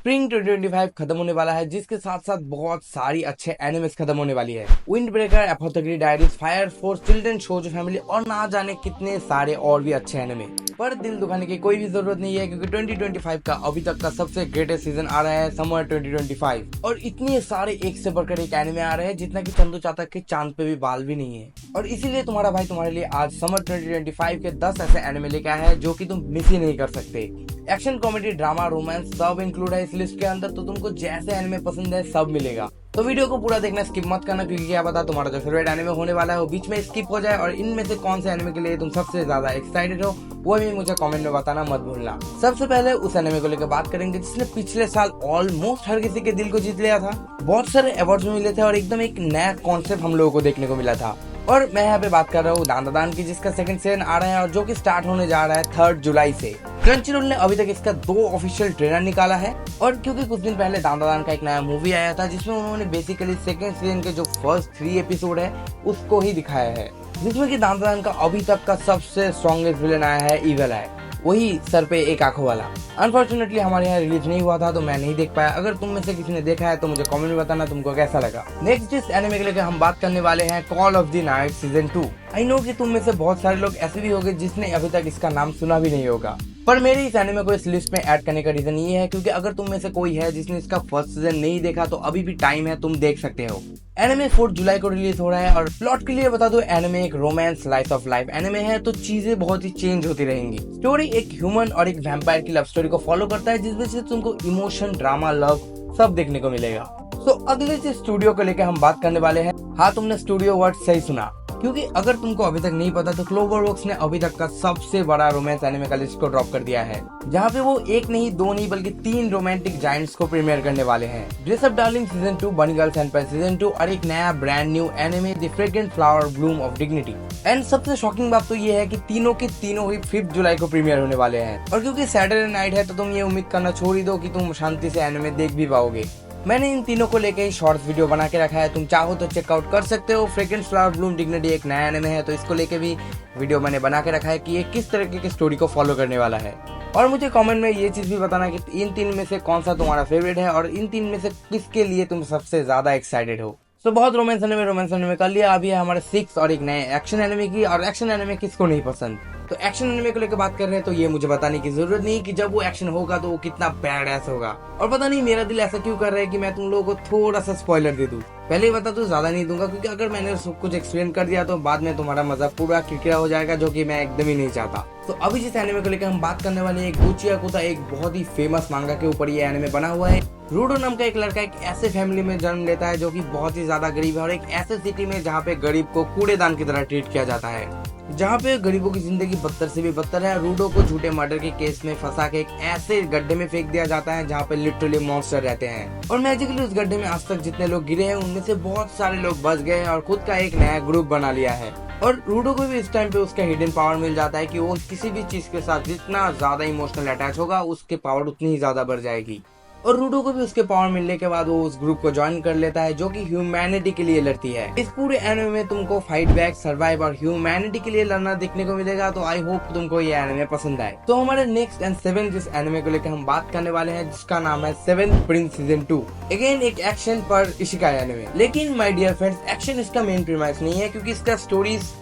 Spring 2025 खत्म होने वाला है, जिसके साथ साथ बहुत सारी अच्छे एनिमेस खत्म होने वाली है। Wind Breaker, Apothecary Diaries, Fire Force, children शोजो फैमिली और ना जाने कितने सारे और भी अच्छे एनिमे। पर दिल दुखाने की कोई भी जरूरत नहीं है, क्योंकि 2025 का अभी तक का सबसे ग्रेटेस्ट सीजन आ रहा है समर 2025। और इतने सारे एक से बढ़कर एक एनिमे आ रहे हैं जितना कि चंदू चातक के चांद पे भी बाल भी नहीं है। और इसीलिए तुम्हारा भाई तुम्हारे लिए आज समर 2025 के 10 ऐसे एनिमे लेके आया है जो कि तुम मिस ही नहीं कर सकते। एक्शन, कॉमेडी, ड्रामा, रोमांस सब इंक्लूड है इस लिस्ट के अंदर, तो तुमको जैसे एनिमे पसंद है सब मिलेगा। तो वीडियो को पूरा देखना, स्किप मत करना, क्योंकि क्या पता तुम्हारा जो फेवरेट एनिमे होने वाला है वो बीच में स्किप हो जाए। और इनमें से कौन से एनिमे के लिए तुम सबसे ज्यादा एक्साइटेड हो वो भी मुझे कमेंट में बताना मत भूलना। सबसे पहले उस एनिमे को लेकर बात करेंगे जिसने पिछले साल ऑलमोस्ट हर किसी के दिल को जीत लिया था, बहुत सारे अवार्ड्स मिले थे और एकदम एक नया कॉन्सेप्ट हम लोगों को देखने को मिला था। और मैं यहाँ पे बात कर रहा हूँ दान की, जिसका सेकंड सीजन आ रहा है और जो कि स्टार्ट होने जा रहा है 3 जुलाई से। क्रंचीरोल ने अभी तक इसका 2 ऑफिशियल ट्रेलर निकाला है। और क्योंकि कुछ दिन पहले दान का एक नया मूवी आया था जिसमें उन्होंने बेसिकली सेकंड सीजन के जो फर्स्ट 3 एपिसोड है उसको ही दिखाया है, जिसमें कि दान का अभी तक का सबसे स्ट्रॉन्गेस्ट विलन आया है ईविल आई, वही सर पे एक आंखों वाला। अनफॉर्चुनेटली हमारे यहाँ रिलीज नहीं हुआ था तो मैं नहीं देख पाया। अगर तुम में से किसी ने देखा है तो मुझे कमेंट में बताना तुमको कैसा लगा। नेक्स्ट जिस एनिमे के लेकर हम बात करने वाले हैं call of the night season 2। I know कि तुम में से बहुत सारे लोग ऐसे भी होंगे जिसने अभी तक इसका नाम सुना भी नहीं होगा, पर मेरे इस एनिमे को इस लिस्ट में ऐड करने का रीजन ये है क्योंकि अगर तुम में से कोई है जिसने इसका फर्स्ट सीजन नहीं देखा तो अभी भी टाइम है, तुम देख सकते हो। एनिमे 4 जुलाई को रिलीज हो रहा है। और प्लॉट के लिए बता दो, एनिमे एक romance slice of life anime है, तो चीजें बहुत ही चेंज होती रहेंगी। स्टोरी एक ह्यूमन और एक वैम्पायर की लव स्टोरी को फॉलो करता है, जिसमें से तुमको इमोशन, ड्रामा, लव सब देखने को मिलेगा। तो अगले जिस स्टूडियो को लेकर हम बात करने वाले हैं, हाँ तुमने स्टूडियो वर्ड सही सुना, क्योंकि अगर तुमको अभी तक नहीं पता तो क्लोवरवर्क्स ने अभी तक का सबसे बड़ा रोमांस एनिमे का लिस्ट को ड्रॉप कर दिया है, जहाँ पे वो एक नहीं, 2 नहीं बल्कि 3 रोमांटिक जायंट्स को प्रीमियर करने वाले हैं। ड्रेस अप डार्लिंग सीजन 2, बनी गर्ल सेनपाई सीजन 2 और एक नया brand new anime the fragrant flower Bloom of dignity. And सबसे शॉकिंग बात तो ये है कि तीनों के तीनों ही 5 जुलाई को प्रीमियर होने वाले हैं। और क्योंकि सैटरडे नाइट है तो तुम ये उम्मीद करना छोड़ ही दो कि तुम शांति से एनिमे देख भी पाओगे। मैंने इन तीनों को लेके ही शॉर्ट्स वीडियो बना के रखा है, तुम चाहो तो चेकआउट कर सकते हो। फ्रेग्रेंट फ्लावर ब्लूम डिग्निटी एक नया एनिमे है, तो इसको लेके भी वीडियो मैंने बना के रखा है कि ये किस तरीके की स्टोरी को फॉलो करने वाला है। और मुझे कमेंट में ये चीज भी बताना कि इन 3 में से कौन सा तुम्हारा फेवरेट है और इन 3 में से किसके लिए तुम सबसे ज्यादा एक्साइटेड हो। तो बहुत रोमांस एनिमे कर लिया, अभी है हमारे 6 और एक नए एक्शन एनिमे की। और एक्शन एनिमे किसको नहीं पसंद, तो एक्शन एनिमे को लेकर बात कर रहे हैं तो ये मुझे बताने की जरूरत नहीं कि जब वो एक्शन होगा तो वो कितना बैड होगा। और पता नहीं मेरा दिल ऐसा क्यों कर रहा है कि मैं तुम लोगों को थोड़ा सा स्पॉइलर दे दूं। पहले ही बता दूं, ज्यादा नहीं दूंगा, क्योंकि अगर मैंने सब कुछ एक्सप्लेन कर दिया तो बाद में तुम्हारा मजा पूरा किरकिरा हो जाएगा, जो कि मैं एकदम ही नहीं चाहता। तो अभी जिस एनिमे को लेकर हम बात करने वाले हैं, गुचिया कुता, एक बहुत ही फेमस मांगा के ऊपर ये एनिमे बना हुआ है। रूडो नाम का एक लड़का एक ऐसे फैमिली में जन्म लेता है जो कि बहुत ही ज्यादा गरीब है, और एक ऐसे सिटी में जहाँ पे गरीब को कूड़ेदान की तरह ट्रीट किया जाता है, जहाँ पे गरीबों की जिंदगी बदतर से भी बदतर है। रूडो को झूठे मर्डर के केस में फंसा के एक ऐसे गड्ढे में फेंक दिया जाता है जहाँ पे लिटरली मॉन्स्टर रहते हैं। और मैजिकली उस गड्ढे में आज तक जितने लोग गिरे हैं उनमें से बहुत सारे लोग बच गए हैं और खुद का एक नया ग्रुप बना लिया है। और रूडो को भी इस टाइम पे उसका हिडन पावर मिल जाता है कि वो किसी भी चीज के साथ जितना ज्यादा इमोशनल अटैच होगा उसके पावर उतनी ही ज्यादा बढ़ जाएगी। और रूडो को भी उसके पावर मिलने के बाद वो उस ग्रुप को ज्वाइन कर लेता है जो कि ह्यूमैनिटी के लिए लड़ती है। इस पूरे एनिमे में तुमको फाइट बैक, सर्वाइव और ह्यूमैनिटी के लिए लड़ना देखने को मिलेगा, तो आई होप तुमको ये एनिमे पसंद आए। तो हमारे नेक्स्ट एंड 7 जिस एनिमे को लेकर हम बात करने वाले हैं, जिसका नाम है 7th प्रिंस सीजन 2। अगेन एक एक्शन पर इशिकाई एनिमे, लेकिन माय डियर फ्रेंड्स एक्शन इसका मेन प्रीमाइस नहीं है, क्योंकि इसका स्टोरीज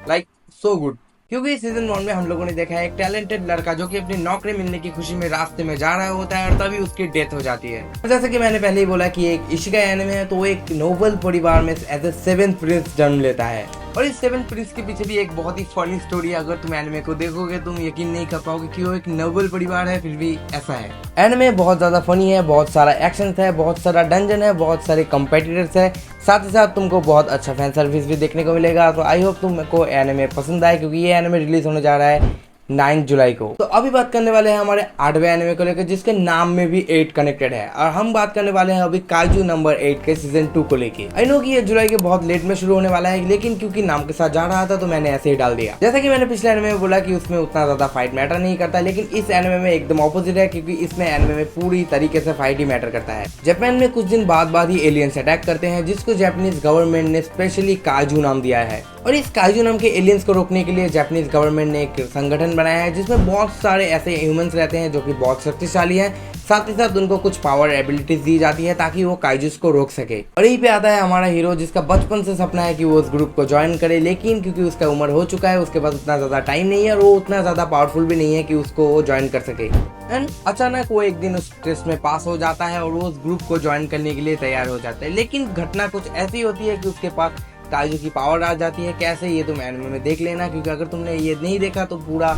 लाइक सो गुड। क्योंकि सीजन 1 में हम लोगों ने देखा है एक टैलेंटेड लड़का जो कि अपनी नौकरी मिलने की खुशी में रास्ते में जा रहा होता है और तभी उसकी डेथ हो जाती है। जैसे कि मैंने पहले ही बोला कि एक इशिकाई एनिमे है, तो वो एक नोबल परिवार में एज ए 7th प्रिंस जन्म लेता है। और इस 7th प्रिंस के पीछे भी एक बहुत ही फनी स्टोरी है। अगर तुम एनिमे को देखोगे तुम यकीन नहीं कर पाओगे कि वो एक नोबल परिवार है, फिर भी ऐसा है। एनिमे बहुत ज्यादा फनी है, बहुत सारा एक्शन है, बहुत सारा डंजन है, बहुत सारे कम्पिटिटर्स है, साथ ही साथ तुमको बहुत अच्छा फैन सर्विस भी देखने को मिलेगा। तो आई होप तुमको एनिमे पसंद आए, क्योंकि ये एनिमे रिलीज होने जा रहा है 9 जुलाई को। तो अभी बात करने वाले हैं हमारे 8वें एनिमे को लेकर, जिसके नाम में भी 8 कनेक्टेड है। और हम बात करने वाले हैं अभी काइजू नंबर 8 के सीजन 2 को लेके। आई नो कि ये जुलाई के बहुत लेट में शुरू होने वाला है, लेकिन क्योंकि नाम के साथ जा रहा था तो मैंने ऐसे ही डाल दिया। जैसा कि मैंने पिछले एनिमे में बोला कि उसमें उतना ज्यादा फाइट मैटर नहीं करता, लेकिन इस एनिमे में एकदम ऑपोजिट है, क्योंकि इसमें एनिमे में पूरी तरीके से फाइट ही मैटर करता है। जापान में कुछ दिन बाद ही एलियंस अटैक करते हैं, जिसको जापानीज गवर्नमेंट ने स्पेशली काइजू नाम दिया है। और इस काइजू नाम के एलियंस को रोकने के लिए जापानीज गवर्नमेंट ने एक संगठन बनाया है, जिसमें बहुत सारे ऐसे ह्यूमंस रहते हैं जो कि बहुत शक्तिशाली हैं, साथ ही साथ उनको कुछ पावर एबिलिटीज दी जाती है ताकि वो काइजूस को रोक सके। और यहीं पे आता है हमारा हीरो, जिसका बचपन से सपना है कि वो उस ग्रुप को ज्वाइन करे, लेकिन क्योंकि उसका उम्र हो चुका है, उसके पास उतना ज्यादा टाइम नहीं है और वो उतना ज्यादा पावरफुल भी नहीं है कि उसको वो ज्वाइन कर सके। एंड अचानक वो एक दिन उस टेस्ट में पास हो जाता है और वो उस ग्रुप को ज्वाइन करने के लिए तैयार हो जाता है। लेकिन घटना कुछ ऐसी होती है कि उसके पास काइजू की पावर आ जाती है। कैसे, ये तुम एनिमे में देख लेना, क्योंकि अगर तुमने ये नहीं देखा तो पूरा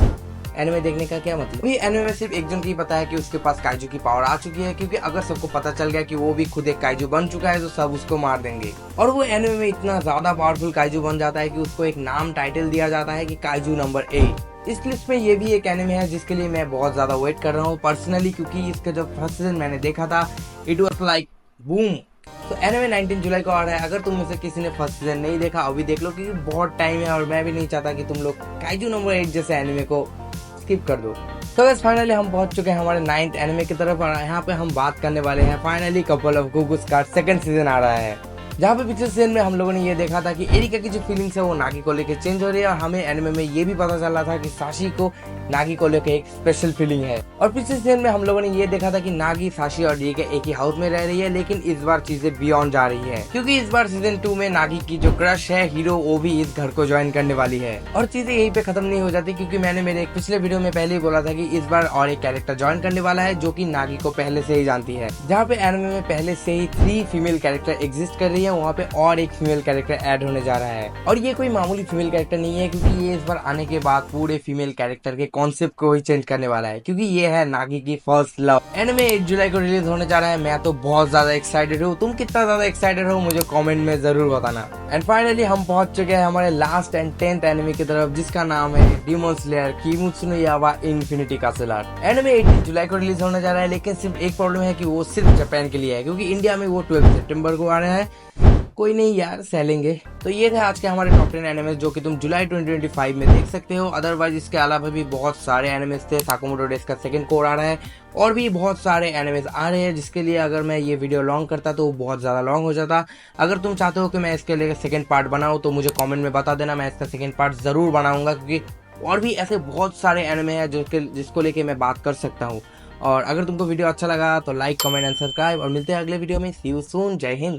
एनिमे देखने का क्या मतलब। अभी एनिमे में सिर्फ एक जन की पता है कि उसके पास काइजू की पावर आ चुकी है, क्योंकि अगर सबको पता चल गया कि वो भी खुद एक काइजू बन चुका है तो सब उसको मार देंगे। और वो एनिमे में इतना ज्यादा पावरफुल काइजू बन जाता है कि उसको एक नाम टाइटल दिया जाता है कि काइजू नंबर 8। इस लिस्ट में ये भी एक एनिमे है जिसके लिए मैं बहुत ज्यादा वेट कर रहा हूँ पर्सनली, क्योंकि इसका जब फर्स्ट सीजन मैंने देखा था, इट वॉज लाइक बूम। तो एनिमे 19 जुलाई को आ रहा है। अगर तुम में से किसी ने फर्स्ट सीजन नहीं देखा, अभी देख लो, क्योंकि बहुत टाइम है और मैं भी नहीं चाहता कि तुम लोग काइजू नंबर 8 जैसे एनिमे को स्किप कर दो। तो गाइस फाइनली हम पहुंच चुके हैं हमारे 9th एनिमे की तरफ और यहाँ पे हम बात करने वाले हैं फाइनली कपल ऑफ गुगुस का सेकंड सीजन आ रहा है, जहाँ पे पिछले सीजन में हम लोगों ने ये देखा था कि एरिका की जो फीलिंग्स है वो नागी को लेकर चेंज हो रही है और हमें एनिमे में ये भी पता चल रहा था कि साशी को नागी को लेकर एक स्पेशल फीलिंग है। और पिछले सीजन में हम लोगों ने ये देखा था कि नागी, साशी और रिका एक ही हाउस में रह रही है, लेकिन इस बार चीजें बियॉन्ड जा रही है, क्योंकि इस बार सीजन 2 में नागी की जो क्रश है हीरो, वो भी इस घर को ज्वाइन करने वाली है। और चीजें यहीं पे खत्म नहीं हो जाती, क्योंकि मैंने मेरे एक पिछले वीडियो में पहले ही बोला था कि इस बार और एक कैरेक्टर ज्वाइन करने वाला है जो कि नागी को पहले से ही जानती है। जहाँ पे एनिमे में पहले से ही 3 फीमेल कैरेक्टर एग्जिस्ट कर रही है, वहाँ पे और एक फीमेल कैरेक्टर ऐड होने जा रहा है। और ये कोई मामूली फीमेल कैरेक्टर नहीं है, क्योंकि ये इस बार आने के बाद पूरे फीमेल कैरेक्टर के कॉन्सेप्ट को ही चेंज करने वाला है, क्योंकि ये है नागी की फर्स्ट लव। एनिमे 8 जुलाई को रिलीज होने जा रहा है। मैं तो बहुत ज्यादा एक्साइटेड हूँ। तुम कितना ज्यादा एक्साइटेड हो मुझे कमेंट में जरूर बताना। एंड फाइनली हम पहुंच चुके हैं हमारे लास्ट एंड 10th एनिमे की तरफ, जिसका नाम है डीमन स्लेयर किमुत्सु नो याइबा इन्फिनिटी कासल आर्क। एनिमे 18 जुलाई को रिलीज होने जा रहा है, लेकिन सिर्फ एक प्रॉब्लम है कि वो सिर्फ जापान के लिए है, क्योंकि इंडिया में वो 12 सितंबर को आ रहा है। कोई नहीं यार, सह लेंगे। तो ये थे आज के हमारे टॉप 10 एनिमेस जो कि तुम जुलाई 2025 में देख सकते हो। अदरवाइज इसके अलावा भी बहुत सारे एनिमेस थे। साकुमोटो डेज का सेकंड कोर आ रहा है और भी बहुत सारे एनिमेस आ रहे हैं, जिसके लिए अगर मैं ये वीडियो लॉन्ग करता तो वो बहुत ज़्यादा लॉन्ग हो जाता। अगर तुम चाहते हो कि मैं इसके लिए सेकंड पार्ट बनाऊँ तो मुझे कमेंट में बता देना, मैं इसका सेकंड पार्ट ज़रूर बनाऊंगा, क्योंकि और भी ऐसे बहुत सारे एनिमे हैं जिसको लेके मैं बात कर सकता हूँ। और अगर तुमको वीडियो अच्छा लगा तो लाइक, कमेंट एंड सब्सक्राइब, और मिलते हैं अगले वीडियो में। सी यू सून। जय हिंद।